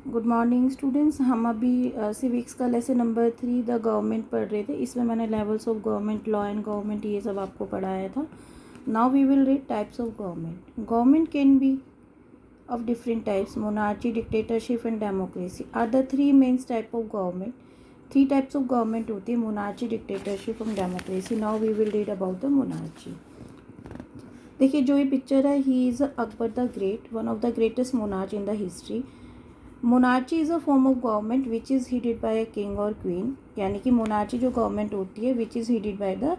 Good morning students. हम अभी civics का लेसन नंबर 3 द गवर्नमेंट पढ़ रहे थे। इसमें मैंने levels of government, law and government ये सब आपको पढ़ाया था। Now we will read types of government. Government can be of different types: monarchy, dictatorship and democracy are the three main type of government. Three types of government होती है: monarchy, dictatorship and democracy. Now we will read about the monarchy. देखिए जो ये picture है, he is Akbar the great, one of the greatest monarch in the history. Monarchy is a form of government which is headed by a king or queen. यानी कि monarchy जो government होती है which is headed by the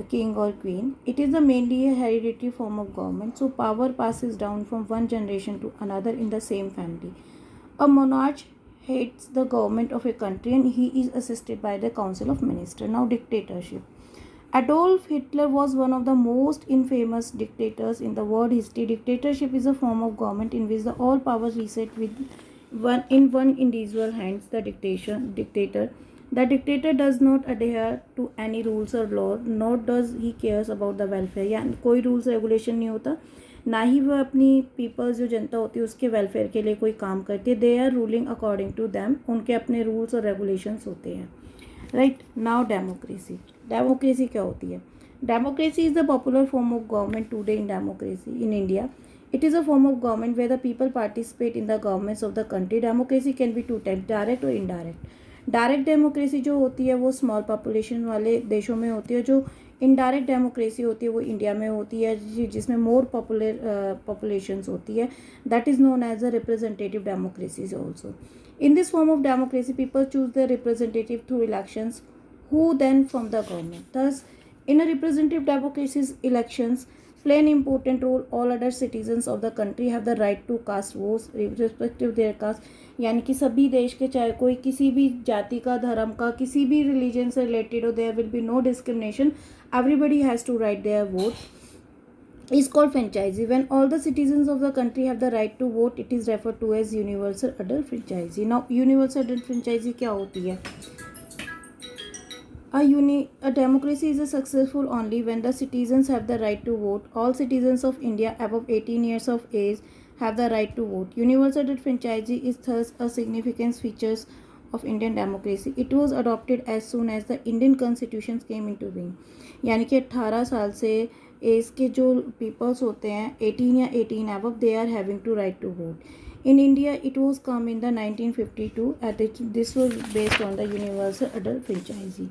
king or queen. It is mainly a hereditary form of government, so power passes down from one generation to another in the same family. A monarch heads the government of a country and he is assisted by the council of ministers. Now dictatorship. Adolf Hitler was one of the most infamous dictators in the world history. Dictatorship is a form of government in which the all powers reside with one individual hands. The dictator does not adhere to any rules or law, nor does he cares about the welfare. यानी कोई rules regulation नहीं होता, ना ही वह अपनी peoples जो जनता होती है उसके वेलफेयर के लिए कोई काम करती है. They are ruling according to them. उनके अपने रूल्स और रेगुलेशंस होते हैं. राइट. Now democracy. डेमोक्रेसी क्या होती है? Democracy is the popular form of government today. In democracy in India, it is a form of government where the people participate in the governments of the country. Democracy can be two types: direct और indirect. Direct democracy जो होती है वो small population वाले देशों में होती है. जो इनडायरेक्ट डेमोक्रेसी होती है वो इंडिया में होती है, जिसमें मोर पॉपुलेशंस होती है. That is known as a representative democracy also. In this form of democracy people choose the representative through elections who then form the government. Thus, in a representative democracy, elections play an important role. All other citizens of the country have the right to cast votes irrespective of their caste. यानी कि सभी देश के, चाहे कोई किसी भी जाति का, धर्म का, किसी भी रिलीजन से रिलेटेड हो, there will be no discrimination. Everybody has to right their vote. is called franchisee. When all the citizens of the country have the right to vote, it is referred to as universal adult franchisee. Now universal adult franchisee क्या होती है? A democracy is successful only when the citizens have the right to vote. All citizens of India above 18 years of age have the right to vote. Universal franchisee is thus a significant feature of Indian democracy. It was adopted as soon as the Indian constitution came into being. यानी कि 18 साल से as के जो peoples होते हैं 18 या 18 above, they are having to right to vote. In India, it was come in the 1952 and this was based on the universal adult franchisee.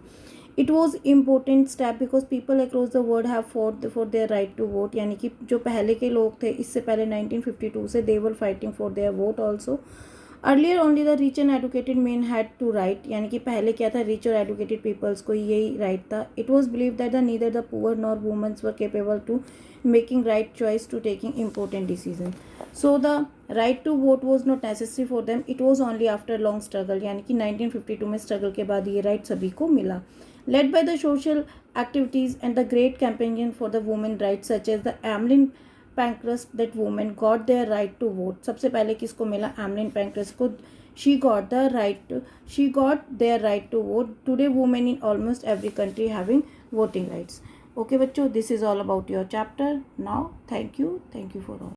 It was important step because people across the world have fought for their right to vote. यानी कि जो पहले के लोग थे इससे पहले 1952 से, they were fighting for their vote also. Earlier only the rich and educated men had to write. यानी कि पहले क्या था, rich और educated peoples को यही right था. It was believed that neither the poor nor women were capable to making right choice to taking important decision. So the right to vote was not necessary for them. It was only after long struggle. यानी कि 1952 में struggle के बाद ये right सभी को मिला. Led by the social activities and the great campaign for the women rights such as the Emmeline Pankhurst, that women got their right to vote. सबसे पहले किसको मिला? Emmeline Pankhurst को. She got their right to vote. Today women in almost every country having voting rights. Okay बच्चों, this is all about your chapter. Now thank you for all.